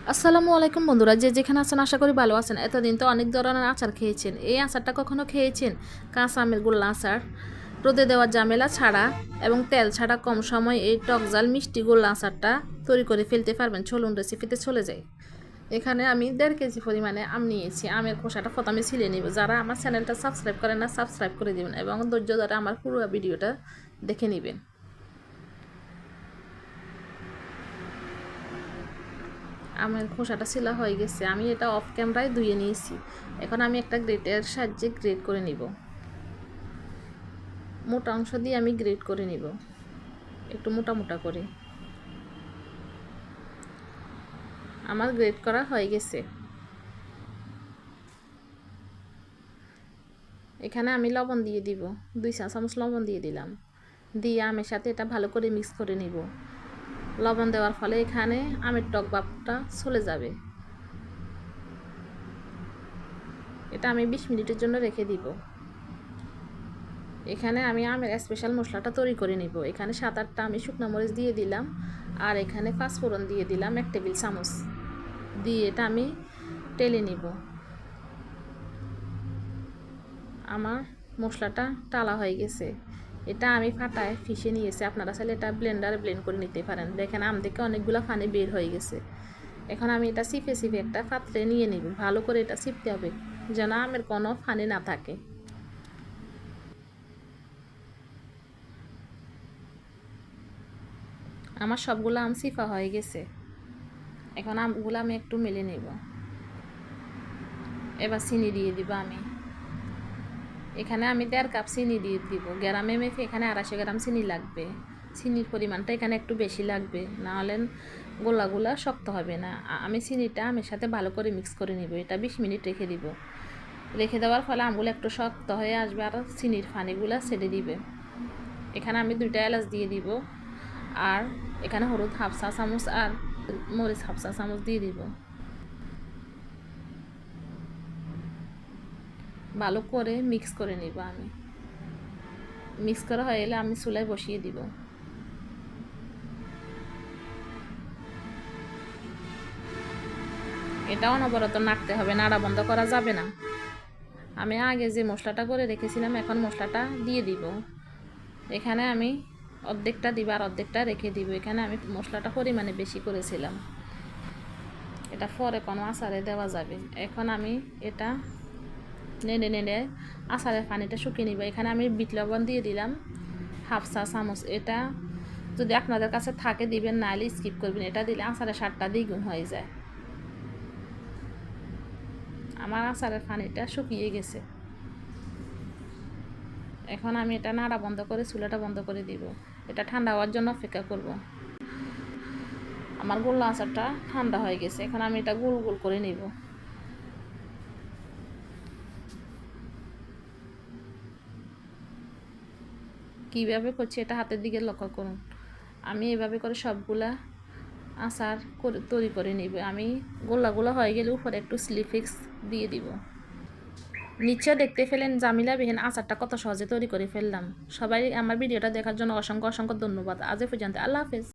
আসসালামু আলাইকুম বন্ধুরা, যে যেখানে আছেন আশা করি ভালো আছেন। এতদিন তো অনেক ধরনের আচার খেয়েছেন। এই আচারটা কখনো খেয়েছেন? কাঁচা আমের গোল্লা আচার, রোদে দেওয়ার ঝামেলা ছাড়া এবং তেল ছাড়া কম সময় এই টক ঝাল মিষ্টি গোল্লা আচারটা তৈরি করে ফেলতে পারবেন। চলুন রেসিপিতে চলে যাই। এখানে আমি 1.5 কেজি পরিমাণে আম নিয়েছি। আমের খোসাটা প্রথমে ছিলে নিব। যারা আমার চ্যানেলটা সাবস্ক্রাইব করেন না, সাবস্ক্রাইব করে দেবেন এবং ধৈর্য ধরে আমার পুরো ভিডিওটা দেখে নেবেন। আমের খোসাটা ছিলা হয়ে গেছে। আমি এটা অফ ক্যামেরায় ধুয়ে নিয়েছি। এখন আমি একটা গ্রেটের সাহায্যে গ্রেট করে নিব। মোটা অংশ দিয়ে আমি গ্রেট করে নিব, একটু মোটা মোটা করে। আমার গ্রেট করা হয়ে গেছে। এখানে আমি লবণ দিয়ে দিব, 2 চা চামচ লবণ দিয়ে দিলাম। দিয়ে আমের সাথে এটা ভালো করে মিক্স করে নিব। লবণ দেওয়ার ফলে এখানে আমের টক ভাবটা চলে যাবে। এটা আমি 20 মিনিটের জন্য রেখে দিব। এখানে আমি আমের স্পেশাল মশলাটা তৈরি করে নিব। এখানে 7-8টা আমি শুকনো মরিচ দিয়ে দিলাম, আর এখানে পাঁচফোড়ন দিয়ে দিলাম 1 টেবিল চামচ। দিয়ে এটা আমি টেলে নিব। আমার মশলাটা টালা হয়ে গেছে। এটা আমি ফাটায় ফিশে নিয়েছি। আপনারা চাইলে এটা ব্লেন্ডারে ব্লেন্ড করে নিতে পারেন। দেখেন আম থেকে অনেকগুলো পানি বের হয়ে গেছে। এখন আমি এটা চিপে চিপে একটা পাত্রে নিয়ে নিব। ভালো করে এটা চিপতে হবে যেন আমের কোনো পানি না থাকে। আমার সবগুলো আম চিপা হয়ে গেছে। এখন আমগুলো আমি একটু মেলে নেব। এবার চিনি দিয়ে দিব আমি। এখানে আমি 1.5 কাপ চিনি দিয়ে দিব। গ্রামে মেপে এখানে 250 গ্রাম চিনি লাগবে। চিনির পরিমাণটা এখানে একটু বেশি লাগবে, না হলে গোলাগুলা শক্ত হবে না। আমি চিনিটা আমের সাথে ভালো করে মিক্স করে নিব। এটা 20 মিনিট রেখে দিব। রেখে দেওয়ার ফলে আমগুলো একটু শক্ত হয়ে আসবে আর চিনির পানিগুলো ছেড়ে দিবে। এখানে আমি 2টা এলাচ দিয়ে দিব, আর এখানে হলুদ 1/2 চা চামচ আর মরিচ 1/2 চা চামচ দিয়ে দিব। ভালো করে মিক্স করে নিব আমি। মিক্স করা হয়ে গেলে আমি চুলায় বসিয়ে দিব। এটা অনবরত নাড়তে হবে, নাড়া বন্ধ করা যাবে না। আমি আগে যে মশলাটা করে রেখেছিলাম এখন মশলাটা দিয়ে দিব। এখানে আমি অর্ধেকটা দিব আর অর্ধেকটা রেখে দিব। এখানে আমি মশলাটা পরিমাণে বেশি করেছিলাম। এটা পরে কোনো আচারে দেওয়া যাবে। এখন আমি এটা নেড়ে নেড়ে আচারের পানিটা শুকিয়ে নিব। এখানে আমি বিট লবণ দিয়ে দিলাম 1/2 চা চামচ। এটা যদি আপনাদের কাছে থাকে দিবেন, নাহলে স্কিপ করবেন। এটা দিলে আচারের স্বাদটা দ্বিগুণ হয়ে যায়। আমার আচারের পানিটা শুকিয়ে গেছে। এখন আমি এটা নাড়া বন্ধ করে চুলাটা বন্ধ করে দিব। এটা ঠান্ডা হওয়ার জন্য অপেক্ষা করব। আমার গোল্লা আচারটা ঠান্ডা হয়ে গেছে। এখন আমি এটা গোল গোল করে নিব। কীভাবে করছি এটা হাতের দিকে লক্ষ্য করুন। আমি এভাবে করে সবগুলা আচার তৈরি করে নিব। আমি গোল্লাগুলো হয়ে গেলে উপরে একটু স্লিফিক্স দিয়ে দিব। নিশ্চয় দেখতে পেলেন জামিলা বিহীন আচারটা কত সহজে তৈরি করে ফেললাম। সবাই আমার ভিডিওটা দেখার জন্য অসংখ্য অসংখ্য ধন্যবাদ। আজ এ পর্যন্ত, আল্লাহ হাফেজ।